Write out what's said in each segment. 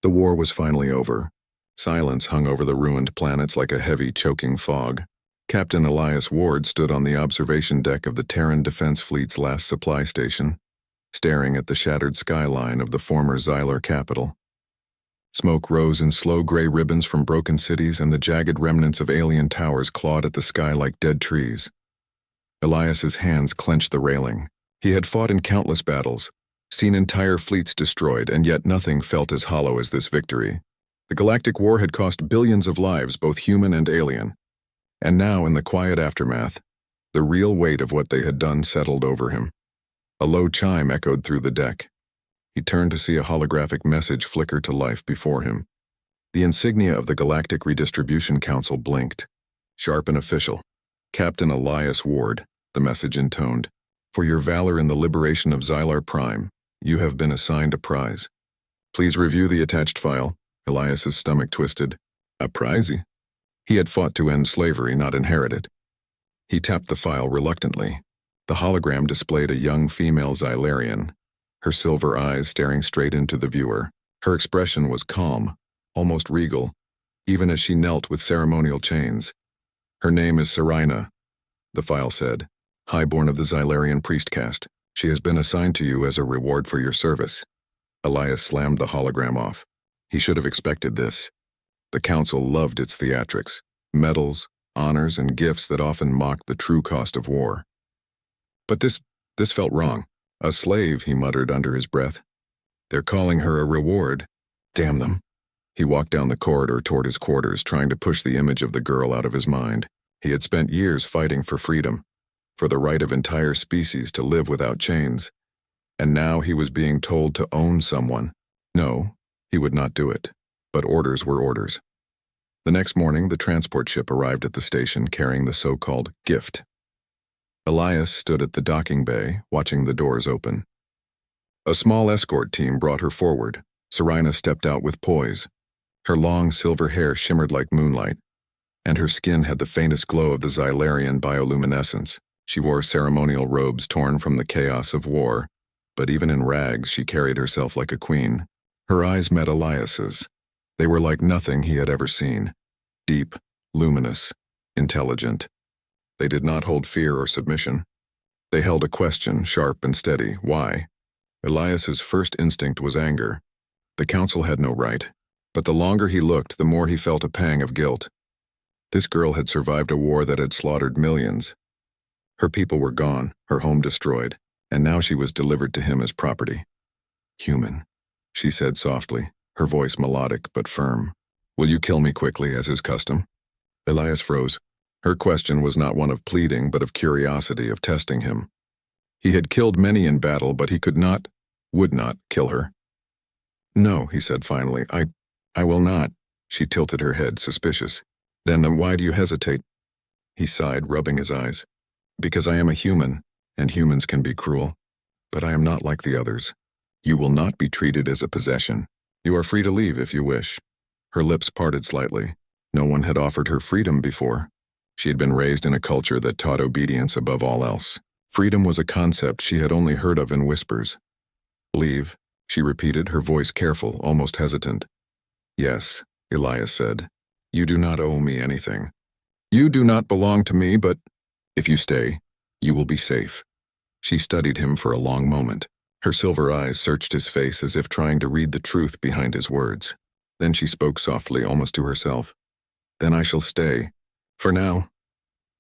The war was finally over. Silence hung over the ruined planets like a heavy, choking fog. Captain Elias Ward stood on the observation deck of the Terran Defense Fleet's last supply station, staring at the shattered skyline of the former Xylar capital. Smoke rose in slow gray ribbons from broken cities, and the jagged remnants of alien towers clawed at the sky like dead trees. Elias's hands clenched the railing. He had fought in countless battles, seen entire fleets destroyed, and yet nothing felt as hollow as this victory. The Galactic War had cost billions of lives, both human and alien. And now, in the quiet aftermath, the real weight of what they had done settled over him. A low chime echoed through the deck. He turned to see a holographic message flicker to life before him. The insignia of the Galactic Redistribution Council blinked. Sharp and official. Captain Elias Ward, the message intoned. For your valor in the liberation of Xylar Prime, you have been assigned a prize. Please review the attached file. Elias's stomach twisted. A prize? He had fought to end slavery, not inherit it. He tapped the file reluctantly. The hologram displayed a young female Xylarian, her silver eyes staring straight into the viewer. Her expression was calm, almost regal, even as she knelt with ceremonial chains. Her name is Serena, the file said, highborn of the Xylarian priest caste. She has been assigned to you as a reward for your service. Elias slammed the hologram off. He should have expected this. The council loved its theatrics, medals, honors, and gifts that often mocked the true cost of war. But this felt wrong. A slave, he muttered under his breath. They're calling her a reward. Damn them. He walked down the corridor toward his quarters, trying to push the image of the girl out of his mind. He had spent years fighting for freedom, for the right of entire species to live without chains. And now he was being told to own someone. No, he would not do it. But orders were orders. The next morning, the transport ship arrived at the station carrying the so-called gift. Elias stood at the docking bay, watching the doors open. A small escort team brought her forward. Serena stepped out with poise. Her long silver hair shimmered like moonlight, and her skin had the faintest glow of the Xylarian bioluminescence. She wore ceremonial robes torn from the chaos of war, but even in rags she carried herself like a queen. Her eyes met Elias's. They were like nothing he had ever seen. Deep, luminous, intelligent. They did not hold fear or submission. They held a question, sharp and steady. Why? Elias's first instinct was anger. The council had no right. But the longer he looked, the more he felt a pang of guilt. This girl had survived a war that had slaughtered millions. Her people were gone, her home destroyed, and now she was delivered to him as property. Human, she said softly, her voice melodic but firm. Will you kill me quickly, as is custom? Elias froze. Her question was not one of pleading, but of curiosity, of testing him. He had killed many in battle, but he would not kill her. No, he said finally, I will not. She tilted her head, suspicious. Then why do you hesitate? He sighed, rubbing his eyes. Because I am a human, and humans can be cruel. But I am not like the others. You will not be treated as a possession. You are free to leave if you wish. Her lips parted slightly. No one had offered her freedom before. She had been raised in a culture that taught obedience above all else. Freedom was a concept she had only heard of in whispers. Leave, she repeated, her voice careful, almost hesitant. Yes, Elias said. You do not owe me anything. You do not belong to me, but if you stay, you will be safe. She studied him for a long moment. Her silver eyes searched his face as if trying to read the truth behind his words. Then she spoke softly, almost to herself. Then I shall stay. For now.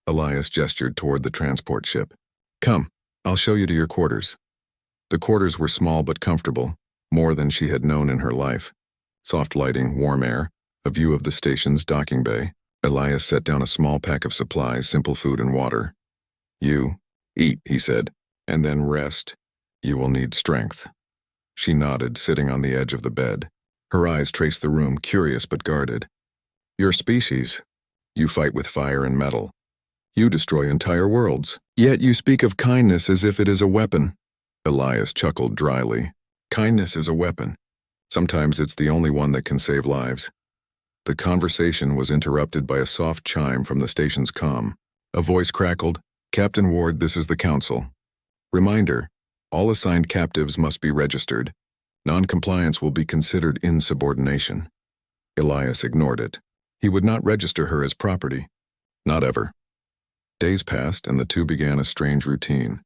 Elias gestured toward the transport ship. Come, I'll show you to your quarters. The quarters were small but comfortable, more than she had known in her life. Soft lighting, warm air, a view of the station's docking bay. Elias set down a small pack of supplies, simple food and water. You eat, he said, and then rest. You will need strength. She nodded, sitting on the edge of the bed. Her eyes traced the room, curious but guarded. Your species. You fight with fire and metal. You destroy entire worlds. Yet you speak of kindness as if it is a weapon. Elias chuckled dryly. Kindness is a weapon. Sometimes it's the only one that can save lives. The conversation was interrupted by a soft chime from the station's comm. A voice crackled. Captain Ward, this is the council. Reminder, all assigned captives must be registered. Non-compliance will be considered insubordination. Elias ignored it. He would not register her as property. Not ever. Days passed, and the two began a strange routine.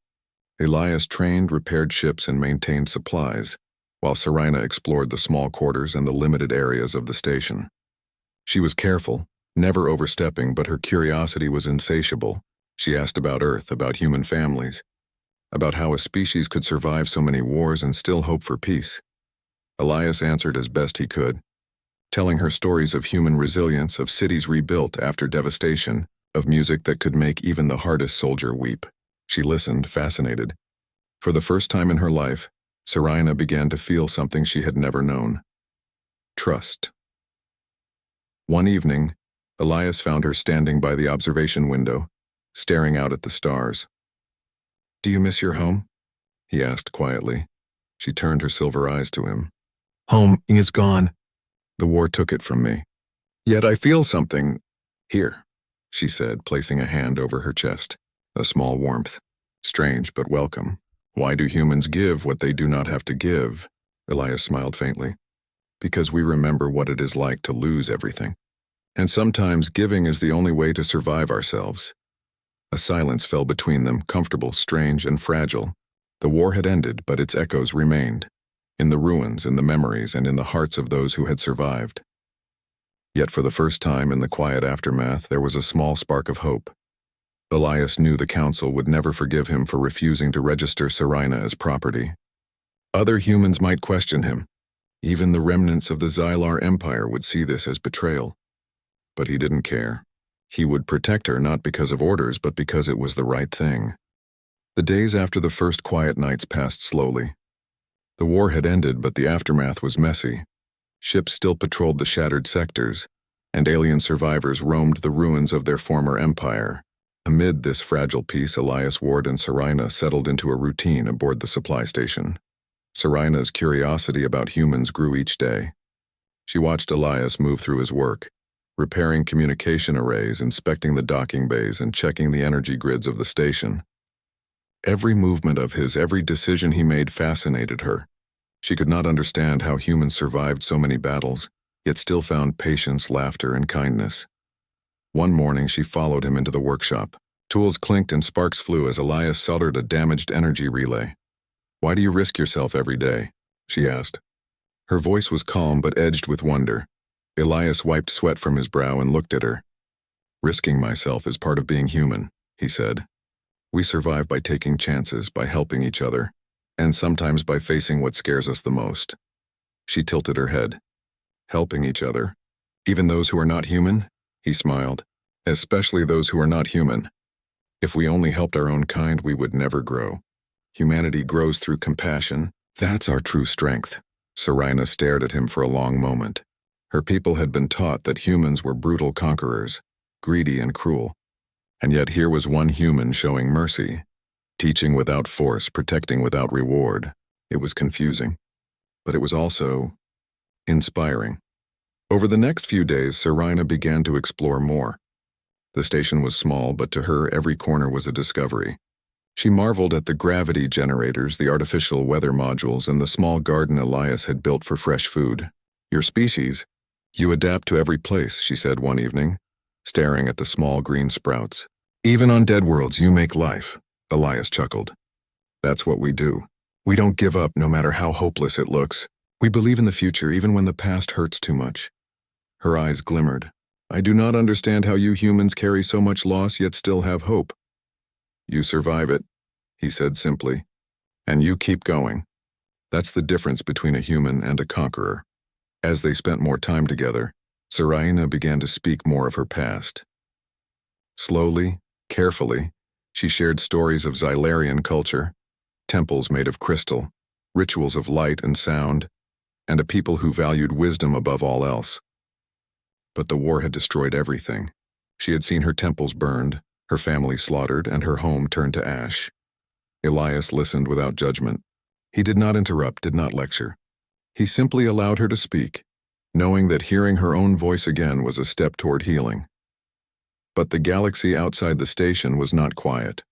Elias trained, repaired ships, and maintained supplies, while Sarina explored the small quarters and the limited areas of the station. She was careful, never overstepping, but her curiosity was insatiable. She asked about Earth, about human families, about how a species could survive so many wars and still hope for peace. Elias answered as best he could, telling her stories of human resilience, of cities rebuilt after devastation, of music that could make even the hardest soldier weep. She listened, fascinated. For the first time in her life, Sarina began to feel something she had never known. Trust. One evening, Elias found her standing by the observation window, staring out at the stars. "Do you miss your home?" he asked quietly. She turned her silver eyes to him. "Home is gone. The war took it from me. Yet I feel something. Here," she said, placing a hand over her chest. A small warmth. Strange but welcome. "Why do humans give what they do not have to give?" Elias smiled faintly. "Because we remember what it is like to lose everything. And sometimes giving is the only way to survive ourselves." A silence fell between them, comfortable, strange, and fragile. The war had ended, but its echoes remained. In the ruins, in the memories, and in the hearts of those who had survived. Yet for the first time in the quiet aftermath, there was a small spark of hope. Elias knew the council would never forgive him for refusing to register Sarina as property. Other humans might question him. Even the remnants of the Xylar Empire would see this as betrayal. But he didn't care. He would protect her not because of orders, but because it was the right thing. The days after the first quiet nights passed slowly. The war had ended, but the aftermath was messy. Ships still patrolled the shattered sectors, and alien survivors roamed the ruins of their former empire. Amid this fragile peace, Elias Ward and Sarina settled into a routine aboard the supply station. Sarina's curiosity about humans grew each day. She watched Elias move through his work, repairing communication arrays, inspecting the docking bays, and checking the energy grids of the station. Every movement of his, every decision he made fascinated her. She could not understand how humans survived so many battles, yet still found patience, laughter, and kindness. One morning she followed him into the workshop. Tools clinked and sparks flew as Elias soldered a damaged energy relay. "Why do you risk yourself every day?" she asked. Her voice was calm but edged with wonder. Elias wiped sweat from his brow and looked at her. "Risking myself is part of being human," he said. "We survive by taking chances, by helping each other, and sometimes by facing what scares us the most." She tilted her head. "Helping each other? Even those who are not human?" He smiled. "Especially those who are not human. If we only helped our own kind, we would never grow. Humanity grows through compassion. That's our true strength." Sarina stared at him for a long moment. Her people had been taught that humans were brutal conquerors, greedy and cruel. And yet here was one human showing mercy, teaching without force, protecting without reward. It was confusing, but it was also inspiring. Over the next few days, Sarina began to explore more. The station was small, but to her every corner was a discovery. She marveled at the gravity generators, the artificial weather modules, and the small garden Elias had built for fresh food. "Your species, you adapt to every place," she said one evening, staring at the small green sprouts. "Even on dead worlds, you make life," Elias chuckled. "That's what we do. We don't give up no matter how hopeless it looks. We believe in the future even when the past hurts too much." Her eyes glimmered. "I do not understand how you humans carry so much loss yet still have hope." "You survive it," he said simply. "And you keep going. That's the difference between a human and a conqueror." As they spent more time together, Sarina began to speak more of her past. Slowly, carefully, she shared stories of Xylarian culture, temples made of crystal, rituals of light and sound, and a people who valued wisdom above all else. But the war had destroyed everything. She had seen her temples burned, her family slaughtered, and her home turned to ash. Elias listened without judgment. He did not interrupt, did not lecture. He simply allowed her to speak, knowing that hearing her own voice again was a step toward healing. But the galaxy outside the station was not quiet.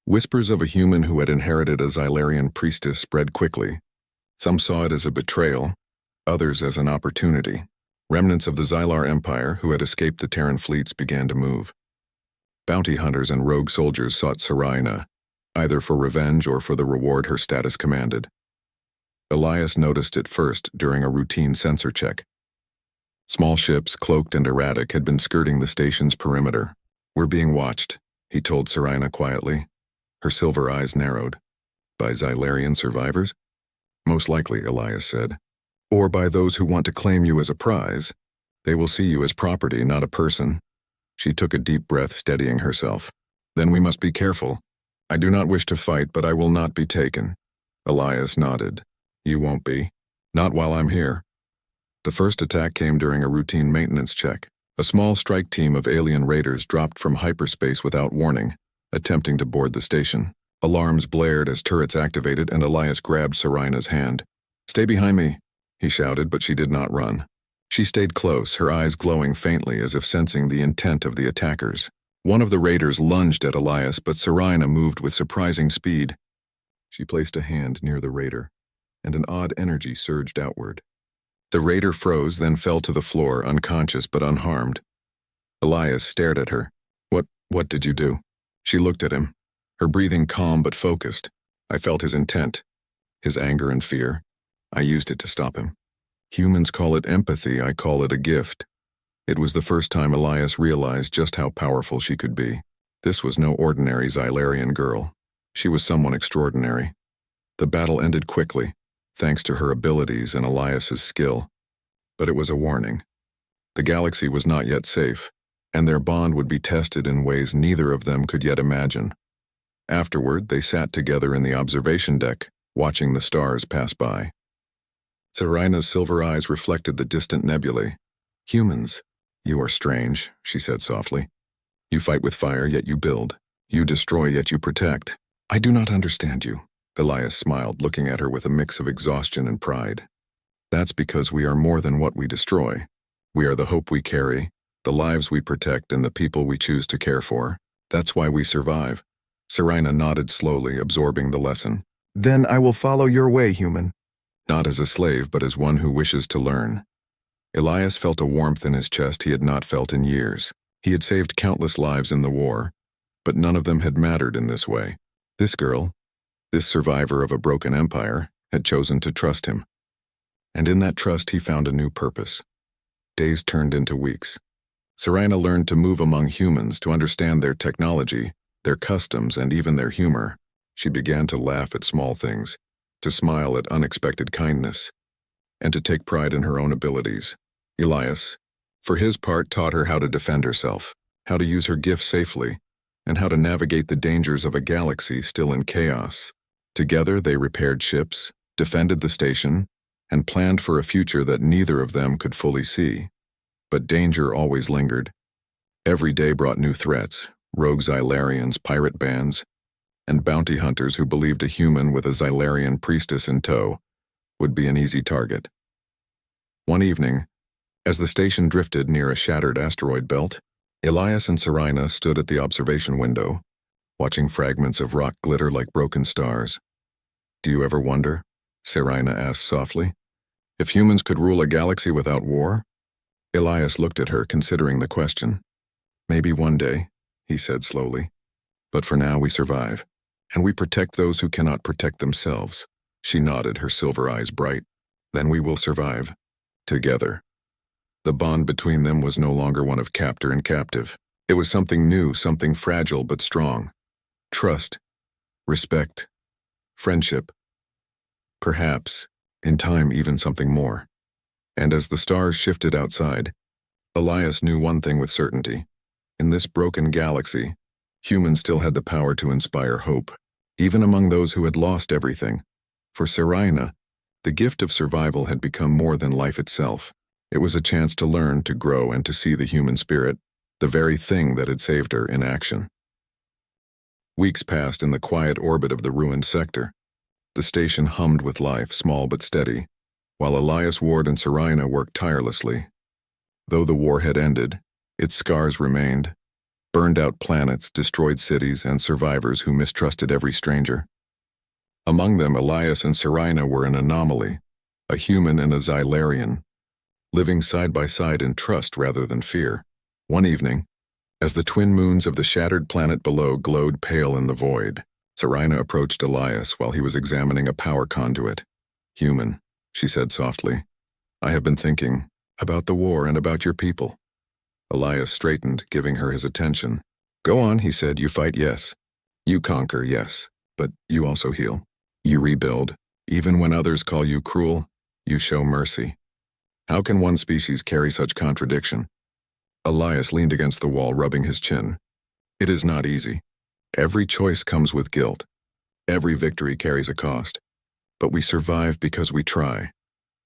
Whispers of a human who had inherited a Xylarian priestess spread quickly. Some saw it as a betrayal, others as an opportunity. Remnants of the Xylar Empire who had escaped the Terran fleets began to move. Bounty hunters and rogue soldiers sought Sarina, either for revenge or for the reward her status commanded. Elias noticed it first during a routine sensor check. Small ships, cloaked and erratic, had been skirting the station's perimeter. "We're being watched," he told Sarina quietly. Her silver eyes narrowed. "By Xylarian survivors?" "Most likely," Elias said. "Or by those who want to claim you as a prize. They will see you as property, not a person." She took a deep breath, steadying herself. "Then we must be careful. I do not wish to fight, but I will not be taken." Elias nodded. "You won't be. Not while I'm here." The first attack came during a routine maintenance check. A small strike team of alien raiders dropped from hyperspace without warning, attempting to board the station. Alarms blared as turrets activated, and Elias grabbed Sarina's hand. "Stay behind me," he shouted, but she did not run. She stayed close, her eyes glowing faintly as if sensing the intent of the attackers. One of the raiders lunged at Elias, but Sarina moved with surprising speed. She placed a hand near the raider, and an odd energy surged outward. The raider froze, then fell to the floor, unconscious but unharmed. Elias stared at her. What did you do?" She looked at him, her breathing calm but focused. I felt his intent, his anger and fear. I used it to stop him. Humans call it empathy, I call it a gift. It was the first time Elias realized just how powerful she could be. This was no ordinary Xylarian girl. She was someone extraordinary. The battle ended quickly, thanks to her abilities and Elias's skill. But it was a warning. The galaxy was not yet safe, and their bond would be tested in ways neither of them could yet imagine. Afterward, they sat together in the observation deck, watching the stars pass by. Sarina's silver eyes reflected the distant nebulae. "Humans, you are strange," she said softly. "You fight with fire, yet you build. You destroy, yet you protect. I do not understand you." Elias smiled, looking at her with a mix of exhaustion and pride. "That's because we are more than what we destroy. We are the hope we carry, the lives we protect, and the people we choose to care for. That's why we survive." Sarina nodded slowly, absorbing the lesson. "Then I will follow your way, human." Not as a slave, but as one who wishes to learn. Elias felt a warmth in his chest he had not felt in years. He had saved countless lives in the war, but none of them had mattered in this way. This girl, this survivor of a broken empire, had chosen to trust him. And in that trust he found a new purpose. Days turned into weeks. Sarina learned to move among humans, to understand their technology, their customs, and even their humor. She began to laugh at small things, to smile at unexpected kindness, and to take pride in her own abilities. Elias, for his part, taught her how to defend herself, how to use her gifts safely, and how to navigate the dangers of a galaxy still in chaos. Together they repaired ships, defended the station, and planned for a future that neither of them could fully see. But danger always lingered. Every day brought new threats: rogue Xylarians, pirate bands, and bounty hunters who believed a human with a Xylarian priestess in tow would be an easy target. One evening, as the station drifted near a shattered asteroid belt, Elias and Sarina stood at the observation window, watching fragments of rock glitter like broken stars. "Do you ever wonder," Sarina asked softly, "if humans could rule a galaxy without war?" Elias looked at her, considering the question. "Maybe one day," he said slowly. "But for now we survive, and we protect those who cannot protect themselves." She nodded, her silver eyes bright. "Then we will survive. Together." The bond between them was no longer one of captor and captive. It was something new, something fragile but strong. Trust, respect, friendship. Perhaps, in time, even something more. And as the stars shifted outside, Elias knew one thing with certainty. In this broken galaxy, humans still had the power to inspire hope, even among those who had lost everything. For Sarina, the gift of survival had become more than life itself. It was a chance to learn, to grow, and to see the human spirit, the very thing that had saved her, in action. Weeks passed in the quiet orbit of the ruined sector. The station hummed with life, small but steady, while Elias Ward and Sarina worked tirelessly. Though the war had ended, its scars remained: burned-out planets, destroyed cities, and survivors who mistrusted every stranger. Among them, Elias and Sarina were an anomaly, a human and a Xylarian, living side by side in trust rather than fear. One evening, as the twin moons of the shattered planet below glowed pale in the void, Sarina approached Elias while he was examining a power conduit. "Human," she said softly, "I have been thinking about the war and about your people." Elias straightened, giving her his attention. "Go on," he said. "You fight, yes. You conquer, yes. But you also heal. You rebuild. Even when others call you cruel, you show mercy. How can one species carry such contradiction?" Elias leaned against the wall, rubbing his chin. "It is not easy. Every choice comes with guilt. Every victory carries a cost. But we survive because we try,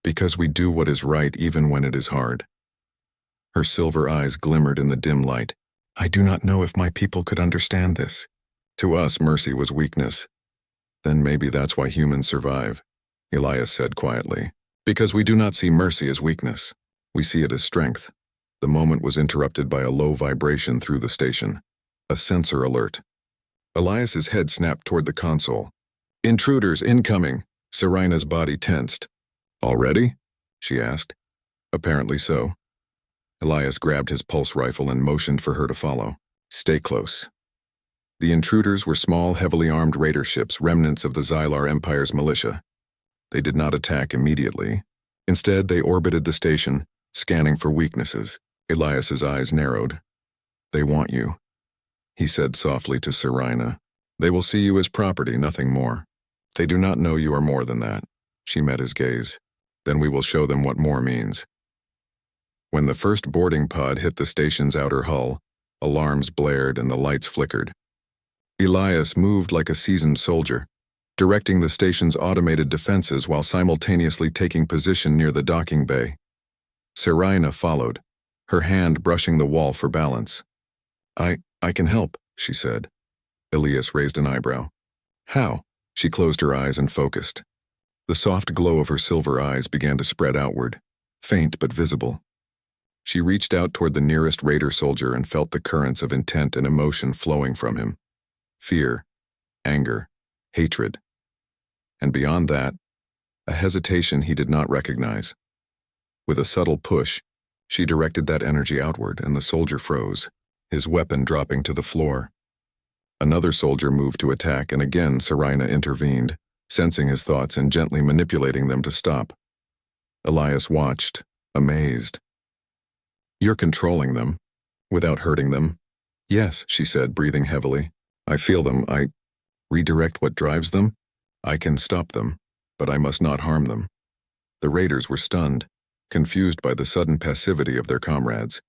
because we do what is right even when it is hard." Her silver eyes glimmered in the dim light. "I do not know if my people could understand this. To us, mercy was weakness. Then maybe that's why humans survive," Elias said quietly. "Because we do not see mercy as weakness. We see it as strength." The moment was interrupted by a low vibration through the station. A sensor alert. Elias's head snapped toward the console. "Intruders incoming!" Sarina's body tensed. "Already?" she asked. "Apparently so." Elias grabbed his pulse rifle and motioned for her to follow. "Stay close." The intruders were small, heavily armed raider ships, remnants of the Xylar Empire's militia. They did not attack immediately. Instead, they orbited the station, scanning for weaknesses. Elias's eyes narrowed. "They want you," he said softly to Sarina. "They will see you as property, nothing more. They do not know you are more than that." She met his gaze. "Then we will show them what more means." When the first boarding pod hit the station's outer hull, alarms blared and the lights flickered. Elias moved like a seasoned soldier, directing the station's automated defenses while simultaneously taking position near the docking bay. Sarina followed, her hand brushing the wall for balance. I can help," she said. Elias raised an eyebrow. "How?" She closed her eyes and focused. The soft glow of her silver eyes began to spread outward, faint but visible. She reached out toward the nearest raider soldier and felt the currents of intent and emotion flowing from him. Fear, anger, hatred. And beyond that, a hesitation he did not recognize. With a subtle push, she directed that energy outward, and the soldier froze, his weapon dropping to the floor. Another soldier moved to attack, and again Sarina intervened, sensing his thoughts and gently manipulating them to stop. Elias watched, amazed. "You're controlling them, without hurting them." "Yes," she said, breathing heavily. "I feel them. I redirect what drives them. I can stop them, but I must not harm them." The raiders were stunned, confused by the sudden passivity of their comrades.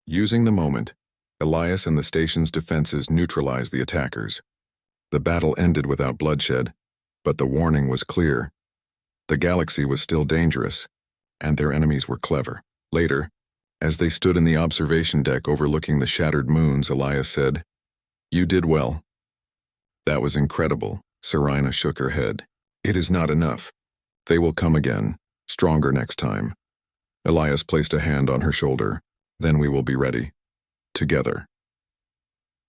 Using the moment, Elias and the station's defenses neutralized the attackers. The battle ended without bloodshed, but the warning was clear. The galaxy was still dangerous, and their enemies were clever. Later, as they stood in the observation deck overlooking the shattered moons, Elias said, "You did well." "That was incredible," Sarina shook her head. "It is not enough. They will come again, stronger next time." Elias placed a hand on her shoulder. "Then we will be ready. Together."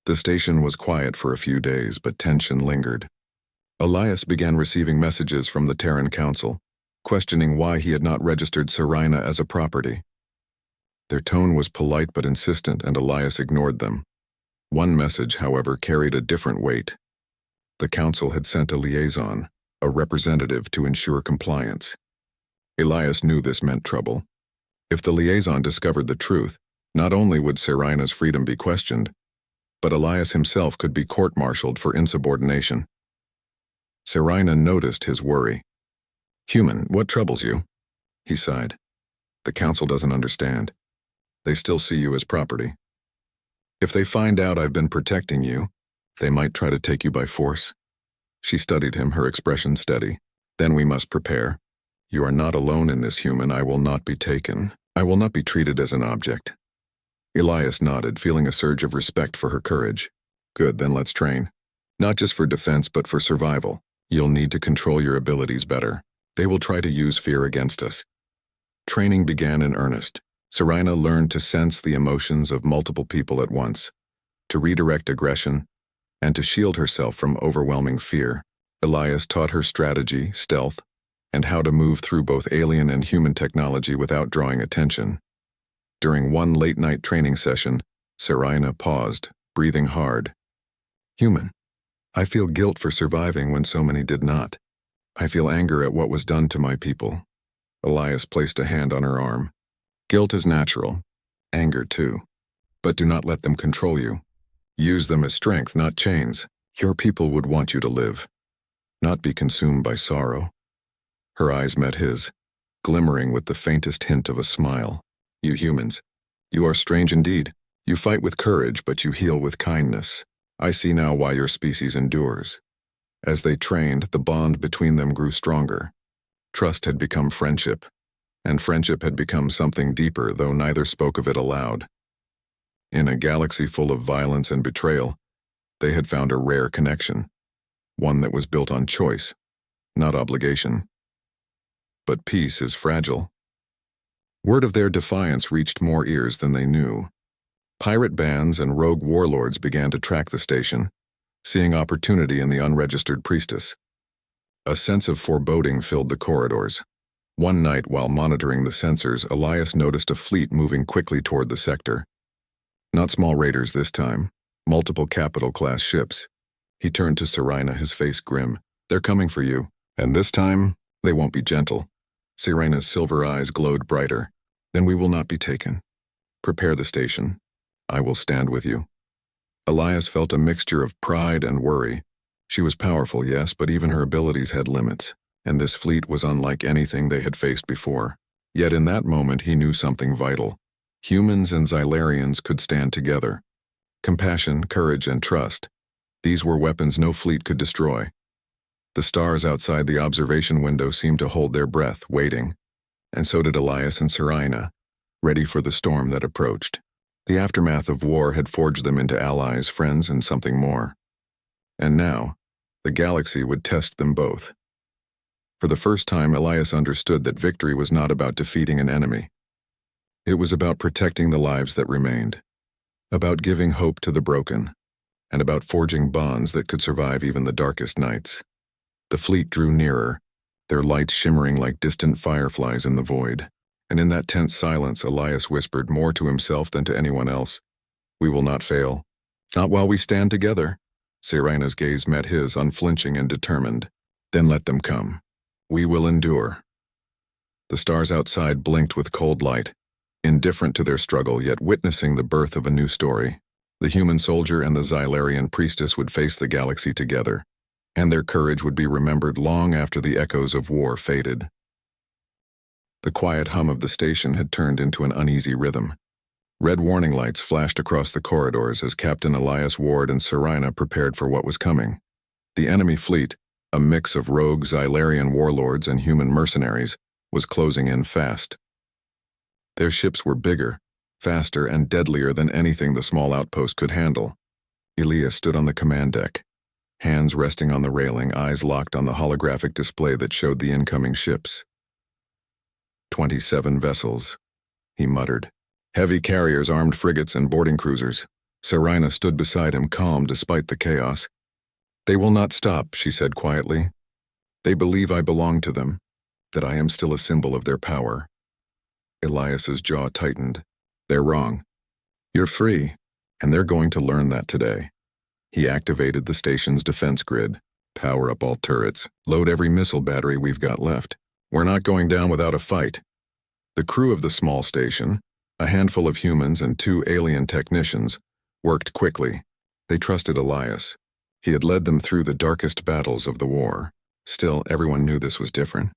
The station was quiet for a few days, but tension lingered. Elias began receiving messages from the Terran Council, questioning why he had not registered Sarina as a property. Their tone was polite but insistent, and Elias ignored them. One message, however, carried a different weight. The Council had sent a liaison, a representative to ensure compliance. Elias knew this meant trouble. If the liaison discovered the truth, not only would Sarina's freedom be questioned, but Elias himself could be court-martialed for insubordination. Sarina noticed his worry. "Human, what troubles you?" He sighed. "The Council doesn't understand. They still see you as property. If they find out I've been protecting you, they might try to take you by force." She studied him, her expression steady. "Then we must prepare. You are not alone in this, human. I will not be taken. I will not be treated as an object." Elias nodded, feeling a surge of respect for her courage. "Good, then let's train. Not just for defense, but for survival. You'll need to control your abilities better. They will try to use fear against us." Training began in earnest. Sarina learned to sense the emotions of multiple people at once, to redirect aggression, and to shield herself from overwhelming fear. Elias taught her strategy, stealth, and how to move through both alien and human technology without drawing attention. During one late-night training session, Sarina paused, breathing hard. Human. I feel guilt for surviving when so many did not. I feel anger at what was done to my people. Elias placed a hand on her arm. Guilt is natural. Anger too. But do not let them control you. Use them as strength, not chains. Your people would want you to live, not be consumed by sorrow. Her eyes met his, glimmering with the faintest hint of a smile. You humans, you are strange indeed. You fight with courage, but you heal with kindness. I see now why your species endures. As they trained, the bond between them grew stronger. Trust had become friendship, and friendship had become something deeper, though neither spoke of it aloud. In a galaxy full of violence and betrayal, they had found a rare connection, one that was built on choice, not obligation. But peace is fragile. Word of their defiance reached more ears than they knew. Pirate bands and rogue warlords began to track the station, seeing opportunity in the unregistered priestess. A sense of foreboding filled the corridors. One night, while monitoring the sensors, Elias noticed a fleet moving quickly toward the sector. Not small raiders this time, multiple capital-class ships. He turned to Sarina, his face grim. They're coming for you, and this time, they won't be gentle. Sarina's silver eyes glowed brighter. Then we will not be taken. Prepare the station. I will stand with you. Elias felt a mixture of pride and worry. She was powerful, yes, but even her abilities had limits, and this fleet was unlike anything they had faced before. Yet in that moment he knew something vital. Humans and Xylarians could stand together. Compassion, courage, and trust. These were weapons no fleet could destroy. The stars outside the observation window seemed to hold their breath, waiting. And so did Elias and Sarina, ready for the storm that approached. The aftermath of war had forged them into allies, friends, and something more. And now, the galaxy would test them both. For the first time, Elias understood that victory was not about defeating an enemy. It was about protecting the lives that remained, about giving hope to the broken, and about forging bonds that could survive even the darkest nights. The fleet drew nearer, their lights shimmering like distant fireflies in the void. And in that tense silence, Elias whispered more to himself than to anyone else. We will not fail. Not while we stand together. Sarina's gaze met his, unflinching and determined. Then let them come. We will endure. The stars outside blinked with cold light, indifferent to their struggle, yet witnessing the birth of a new story. The human soldier and the Xylarian priestess would face the galaxy together, and their courage would be remembered long after the echoes of war faded. The quiet hum of the station had turned into an uneasy rhythm. Red warning lights flashed across the corridors as Captain Elias Ward and Sarina prepared for what was coming. The enemy fleet, a mix of rogue Xylarian warlords and human mercenaries, was closing in fast. Their ships were bigger, faster, and deadlier than anything the small outpost could handle. Elias stood on the command deck, hands resting on the railing, eyes locked on the holographic display that showed the incoming ships. 27 vessels, he muttered. Heavy carriers, armed frigates, and boarding cruisers. Sarina stood beside him, calm despite the chaos. They will not stop, she said quietly. They believe I belong to them, that I am still a symbol of their power. Elias's jaw tightened. They're wrong. You're free, and they're going to learn that today. He activated the station's defense grid. Power up all turrets. Load every missile battery we've got left. We're not going down without a fight. The crew of the small station, a handful of humans and 2 alien technicians, worked quickly. They trusted Elias. He had led them through the darkest battles of the war. Still, everyone knew this was different.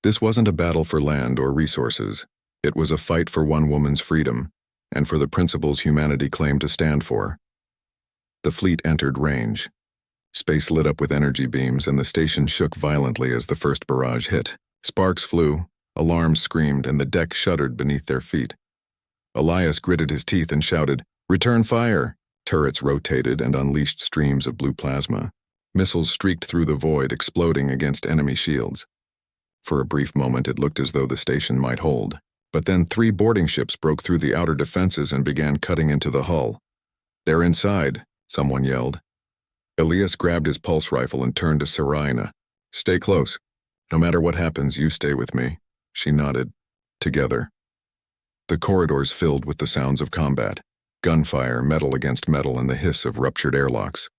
This wasn't a battle for land or resources. It was a fight for one woman's freedom, and for the principles humanity claimed to stand for. The fleet entered range. Space lit up with energy beams, and the station shook violently as the first barrage hit. Sparks flew, alarms screamed, and the deck shuddered beneath their feet. Elias gritted his teeth and shouted, "Return fire!" Turrets rotated and unleashed streams of blue plasma. Missiles streaked through the void, exploding against enemy shields. For a brief moment it looked as though the station might hold. But then 3 boarding ships broke through the outer defenses and began cutting into the hull. "They're inside," someone yelled. Elias grabbed his pulse rifle and turned to Sarina. Stay close. No matter what happens, you stay with me. She nodded. Together. The corridors filled with the sounds of combat. Gunfire, metal against metal, and the hiss of ruptured airlocks.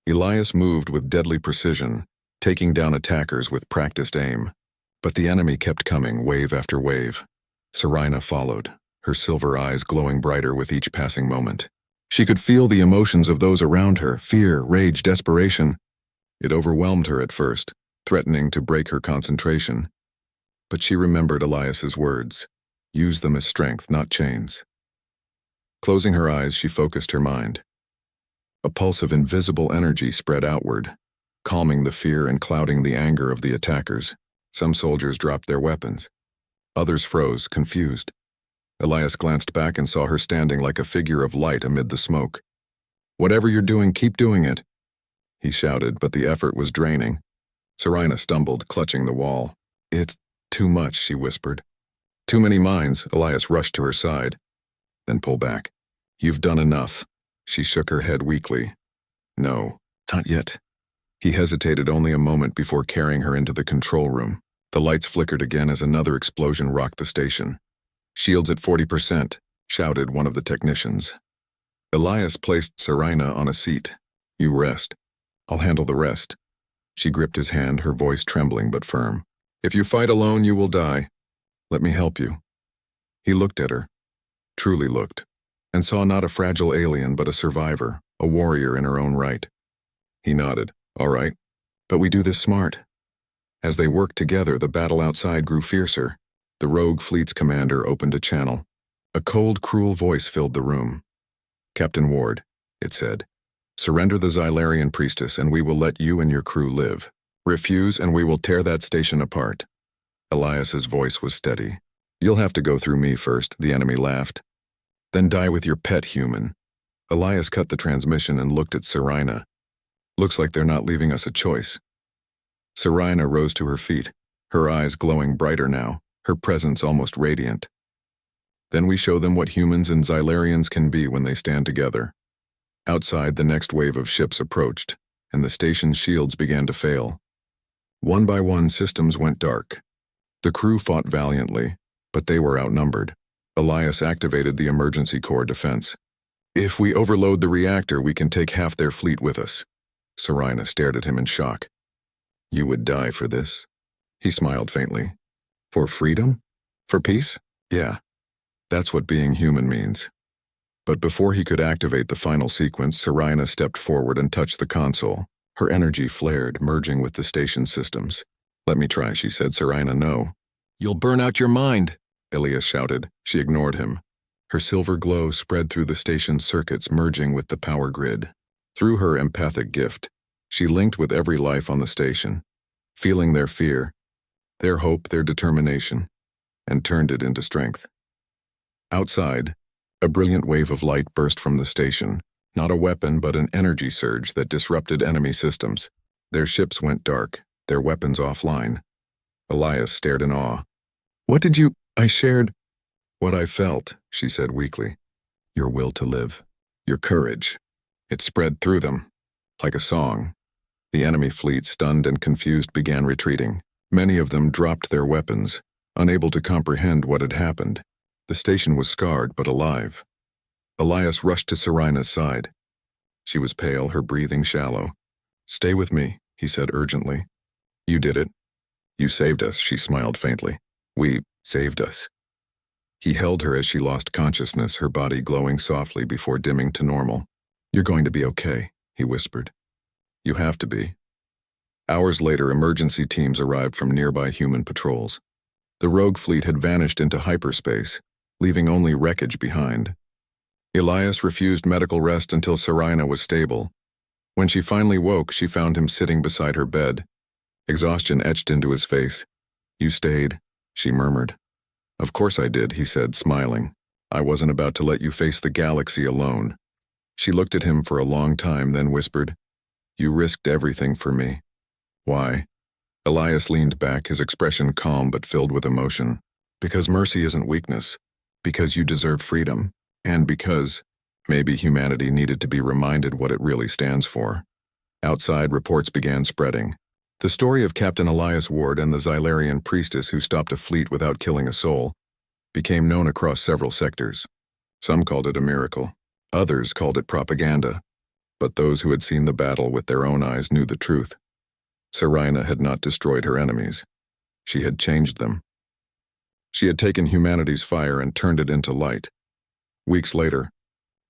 Elias moved with deadly precision, taking down attackers with practiced aim. But the enemy kept coming, wave after wave. Sarina followed, her silver eyes glowing brighter with each passing moment. She could feel the emotions of those around her, fear, rage, desperation. It overwhelmed her at first, threatening to break her concentration. But she remembered Elias's words. Use them as strength, not chains. Closing her eyes, she focused her mind. A pulse of invisible energy spread outward, calming the fear and clouding the anger of the attackers. Some soldiers dropped their weapons. Others froze, confused. Elias glanced back and saw her standing like a figure of light amid the smoke. Whatever you're doing, keep doing it, he shouted, but the effort was draining. Sarina stumbled, clutching the wall. It's too much, she whispered. Too many mines. Elias rushed to her side. Then pull back. You've done enough. She shook her head weakly. No, not yet. He hesitated only a moment before carrying her into the control room. The lights flickered again as another explosion rocked the station. Shields at 40%, shouted one of the technicians. Elias placed Sarina on a seat. You rest. I'll handle the rest. She gripped his hand, her voice trembling but firm. If you fight alone, you will die. Let me help you. He looked at her, truly looked, and saw not a fragile alien but a survivor, a warrior in her own right. He nodded. All right, but we do this smart. As they worked together, the battle outside grew fiercer. The rogue fleet's commander opened a channel. A cold, cruel voice filled the room. Captain Ward, it said, surrender the Xylarian priestess and we will let you and your crew live. Refuse and we will tear that station apart. Elias's voice was steady. You'll have to go through me first, the enemy laughed. Then die with your pet human. Elias cut the transmission and looked at Sarina. Looks like they're not leaving us a choice. Sarina rose to her feet, her eyes glowing brighter now, her presence almost radiant. Then we show them what humans and Xylarians can be when they stand together. Outside, the next wave of ships approached, and the station's shields began to fail. One by one, systems went dark. The crew fought valiantly, but they were outnumbered. Elias activated the emergency core defense. If we overload the reactor, we can take half their fleet with us. Sarina stared at him in shock. You would die for this? He smiled faintly. For freedom? For peace? Yeah. That's what being human means. But before he could activate the final sequence, Sarina stepped forward and touched the console. Her energy flared, merging with the station systems. Let me try, she said. Sarina, no. You'll burn out your mind, Elias shouted. She ignored him. Her silver glow spread through the station's circuits, merging with the power grid. Through her empathic gift, she linked with every life on the station, feeling their fear, their hope, their determination, and turned it into strength. Outside, a brilliant wave of light burst from the station, not a weapon but an energy surge that disrupted enemy systems. Their ships went dark, their weapons offline. Elias stared in awe. What did you... I shared... What I felt, she said weakly. Your will to live. Your courage. It spread through them, like a song. The enemy fleet, stunned and confused, began retreating. Many of them dropped their weapons, unable to comprehend what had happened. The station was scarred but alive. Elias rushed to Sarina's side. She was pale, her breathing shallow. Stay with me, he said urgently. You did it. You saved us, she smiled faintly. We saved us. He held her as she lost consciousness, her body glowing softly before dimming to normal. You're going to be okay, he whispered. You have to be. Hours later, emergency teams arrived from nearby human patrols. The rogue fleet had vanished into hyperspace, leaving only wreckage behind. Elias refused medical rest until Sarina was stable. When she finally woke, she found him sitting beside her bed. Exhaustion etched into his face. You stayed, she murmured. Of course I did, he said, smiling. I wasn't about to let you face the galaxy alone. She looked at him for a long time, then whispered, You risked everything for me. Why? Elias leaned back, his expression calm but filled with emotion. Because mercy isn't weakness. Because you deserve freedom. And because maybe humanity needed to be reminded what it really stands for. Outside, reports began spreading. The story of Captain Elias Ward and the Xylarian priestess who stopped a fleet without killing a soul became known across several sectors. Some called it a miracle. Others called it propaganda. But those who had seen the battle with their own eyes knew the truth. Sarina had not destroyed her enemies. She had changed them. She had taken humanity's fire and turned it into light. Weeks later,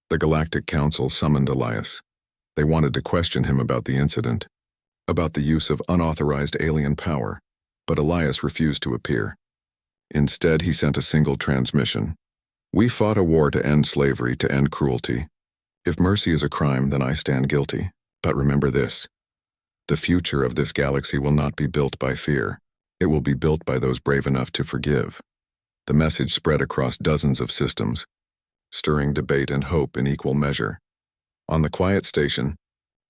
the Galactic Council summoned Elias. They wanted to question him about the incident, about the use of unauthorized alien power, but Elias refused to appear. Instead, he sent a single transmission. "We fought a war to end slavery, to end cruelty. If mercy is a crime, then I stand guilty. But remember this. The future of this galaxy will not be built by fear. It will be built by those brave enough to forgive." The message spread across dozens of systems, stirring debate and hope in equal measure. On the quiet station,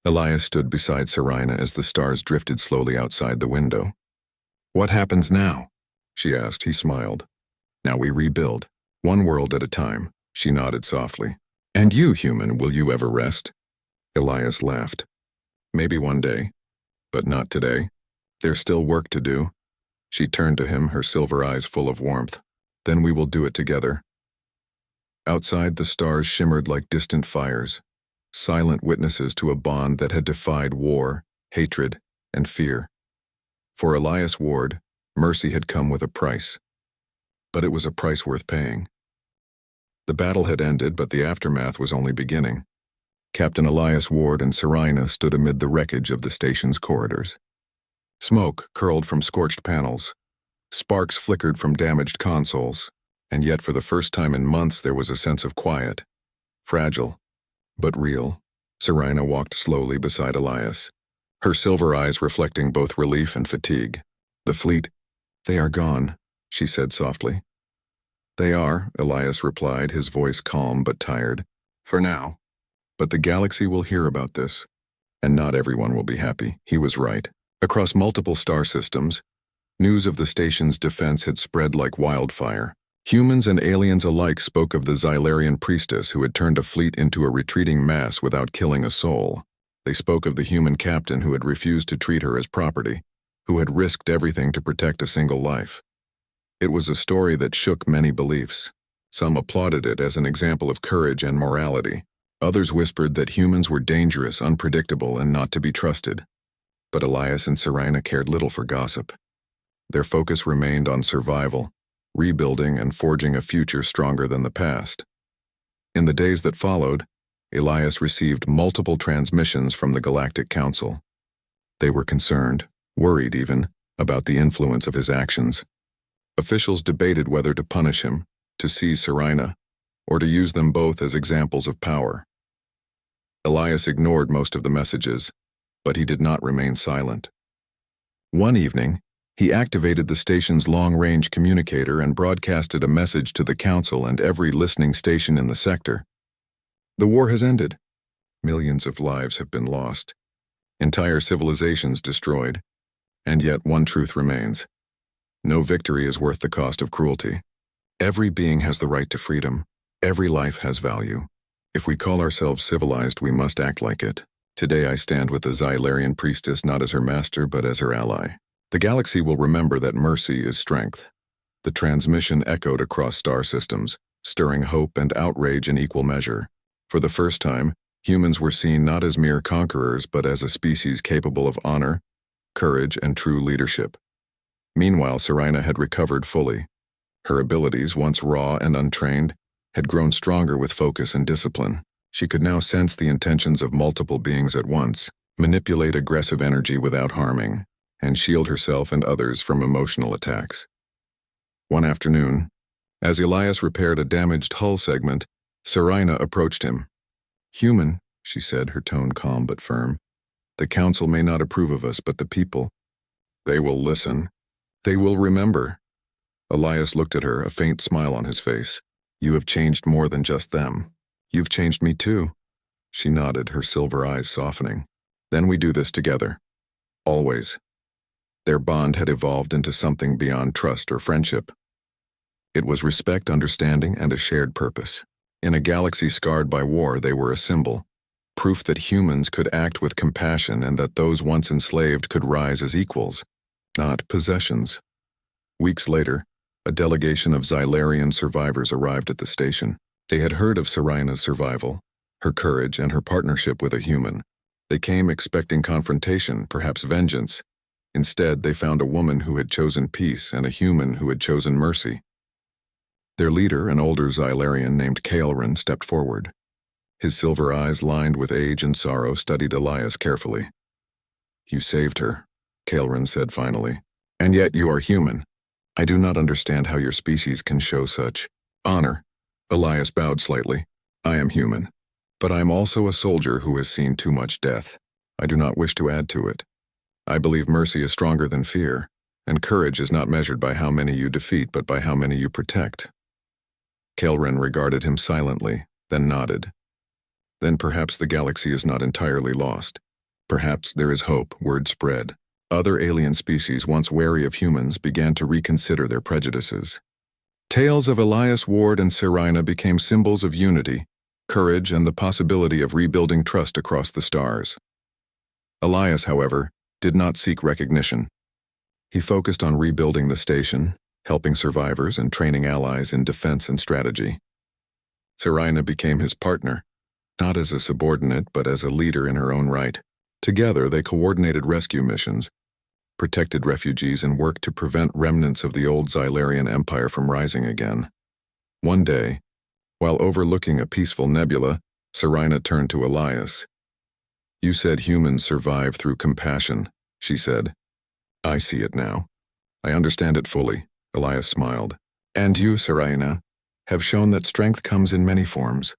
Elias stood beside Sarina as the stars drifted slowly outside the window. "What happens now?" she asked. He smiled. "Now we rebuild, one world at a time," she nodded softly. "And you, human, will you ever rest?" Elias laughed. "Maybe one day, but not today. There's still work to do." She turned to him, her silver eyes full of warmth. "Then we will do it together." Outside, the stars shimmered like distant fires, silent witnesses to a bond that had defied war, hatred, and fear. For Elias Ward, mercy had come with a price. But it was a price worth paying. The battle had ended, but the aftermath was only beginning. Captain Elias Ward and Sarina stood amid the wreckage of the station's corridors. Smoke curled from scorched panels. Sparks flickered from damaged consoles. And yet for the first time in months there was a sense of quiet. Fragile, but real. Sarina walked slowly beside Elias, her silver eyes reflecting both relief and fatigue. "The fleet, they are gone," she said softly. "They are," Elias replied, his voice calm but tired. "For now. But the galaxy will hear about this, and not everyone will be happy." He was right. Across multiple star systems, news of the station's defense had spread like wildfire. Humans and aliens alike spoke of the Xylarian priestess who had turned a fleet into a retreating mass without killing a soul. They spoke of the human captain who had refused to treat her as property, who had risked everything to protect a single life. It was a story that shook many beliefs. Some applauded it as an example of courage and morality. Others whispered that humans were dangerous, unpredictable, and not to be trusted. But Elias and Sarina cared little for gossip. Their focus remained on survival, rebuilding and forging a future stronger than the past. In the days that followed, Elias received multiple transmissions from the Galactic Council. They were concerned, worried even, about the influence of his actions. Officials debated whether to punish him, to seize Sarina, or to use them both as examples of power. Elias ignored most of the messages, but he did not remain silent. One evening, he activated the station's long-range communicator and broadcasted a message to the Council and every listening station in the sector. "The war has ended. Millions of lives have been lost. Entire civilizations destroyed. And yet one truth remains. No victory is worth the cost of cruelty. Every being has the right to freedom. Every life has value. If we call ourselves civilized, we must act like it. Today I stand with the Xylarian priestess not as her master, but as her ally. The galaxy will remember that mercy is strength." The transmission echoed across star systems, stirring hope and outrage in equal measure. For the first time, humans were seen not as mere conquerors, but as a species capable of honor, courage, and true leadership. Meanwhile, Sarina had recovered fully. Her abilities, once raw and untrained, had grown stronger with focus and discipline. She could now sense the intentions of multiple beings at once, manipulate aggressive energy without harming, and shield herself and others from emotional attacks. One afternoon, as Elias repaired a damaged hull segment, Sarina approached him. "Human," she said, her tone calm but firm. "The Council may not approve of us, but the people, they will listen. They will remember." Elias looked at her, a faint smile on his face. "You have changed more than just them. You've changed me too." She nodded, her silver eyes softening. "Then we do this together. Always." Their bond had evolved into something beyond trust or friendship. It was respect, understanding, and a shared purpose. In a galaxy scarred by war, they were a symbol. proof that humans could act with compassion and that those once enslaved could rise as equals, not possessions. Weeks later, a delegation of Xylarian survivors arrived at the station. They had heard of Sarina's survival, her courage, and her partnership with a human. They came expecting confrontation, perhaps vengeance. Instead, they found a woman who had chosen peace and a human who had chosen mercy. Their leader, an older Xylarian named Kaelrin, stepped forward. His silver eyes, lined with age and sorrow, studied Elias carefully. "You saved her," Kaelrin said finally. "And yet you are human. I do not understand how your species can show such honor." Elias bowed slightly. "I am human, but I am also a soldier who has seen too much death. I do not wish to add to it. I believe mercy is stronger than fear, and courage is not measured by how many you defeat but by how many you protect." Kaelrin regarded him silently, then nodded. "Then perhaps the galaxy is not entirely lost. Perhaps there is hope," word spread. Other alien species once wary of humans began to reconsider their prejudices. Tales of Elias Ward and Sarina became symbols of unity, courage, and the possibility of rebuilding trust across the stars. Elias, however, did not seek recognition. He focused on rebuilding the station, helping survivors, and training allies in defense and strategy. Sarina became his partner, not as a subordinate but as a leader in her own right. Together, they coordinated rescue missions, protected refugees, and worked to prevent remnants of the old Xylarian Empire from rising again. One day, while overlooking a peaceful nebula, Sarina turned to Elias. "You said humans survive through compassion," she said. "I see it now. I understand it fully," Elias smiled. "And you, Sarina, have shown that strength comes in many forms.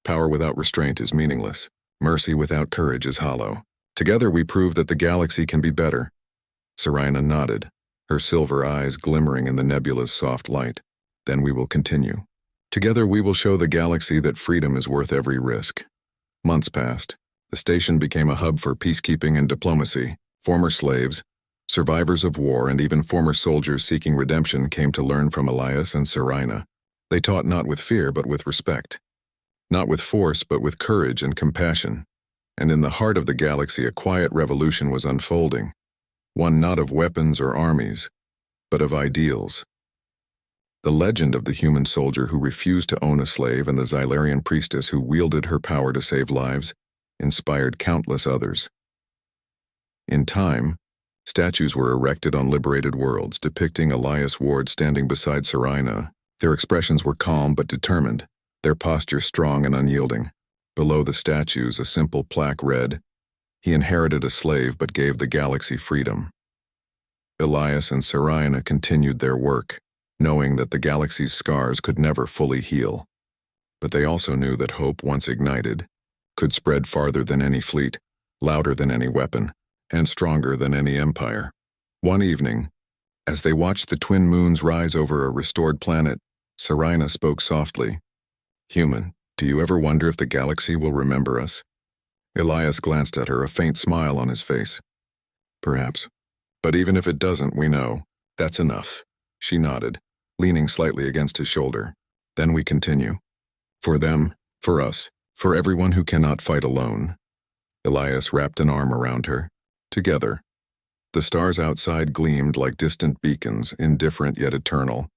Power without restraint is meaningless. Mercy without courage is hollow. Together we prove that the galaxy can be better." Sarina nodded, her silver eyes glimmering in the nebula's soft light. "Then we will continue. Together we will show the galaxy that freedom is worth every risk." Months passed. The station became a hub for peacekeeping and diplomacy. Former slaves, survivors of war, and even former soldiers seeking redemption came to learn from Elias and Sarina. They taught not with fear but with respect. Not with force but with courage and compassion. And in the heart of the galaxy a quiet revolution was unfolding. One not of weapons or armies, but of ideals. The legend of the human soldier who refused to own a slave and the Xylarian priestess who wielded her power to save lives inspired countless others. In time, statues were erected on liberated worlds depicting Elias Ward standing beside Sarina. Their expressions were calm but determined, their posture strong and unyielding. Below the statues, a simple plaque read, "He inherited a slave but gave the galaxy freedom." Elias and Sarina continued their work, knowing that the galaxy's scars could never fully heal. But they also knew that hope, once ignited, could spread farther than any fleet, louder than any weapon, and stronger than any empire. One evening, as they watched the twin moons rise over a restored planet, Sarina spoke softly. "Human, do you ever wonder if the galaxy will remember us?" Elias glanced at her, a faint smile on his face. "Perhaps. But even if it doesn't, we know. That's enough." She nodded, leaning slightly against his shoulder. "Then we continue. For them, for us, for everyone who cannot fight alone." Elias wrapped an arm around her. Together. The stars outside gleamed like distant beacons, indifferent yet eternal.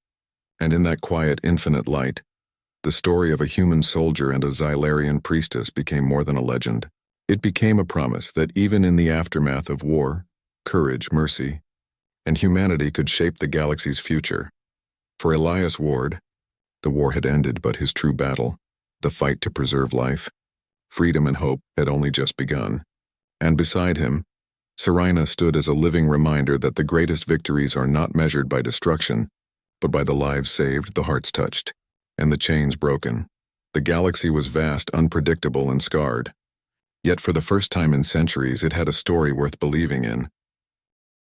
And in that quiet, infinite light, the story of a human soldier and a Xylarian priestess became more than a legend. It became a promise that even in the aftermath of war, courage, mercy, and humanity could shape the galaxy's future. For Elias Ward, the war had ended, but his true battle, the fight to preserve life, freedom and hope, had only just begun. And beside him, Sarina stood as a living reminder that the greatest victories are not measured by destruction, but by the lives saved, the hearts touched, and the chains broken. The galaxy was vast, unpredictable, and scarred. Yet for the first time in centuries, it had a story worth believing in,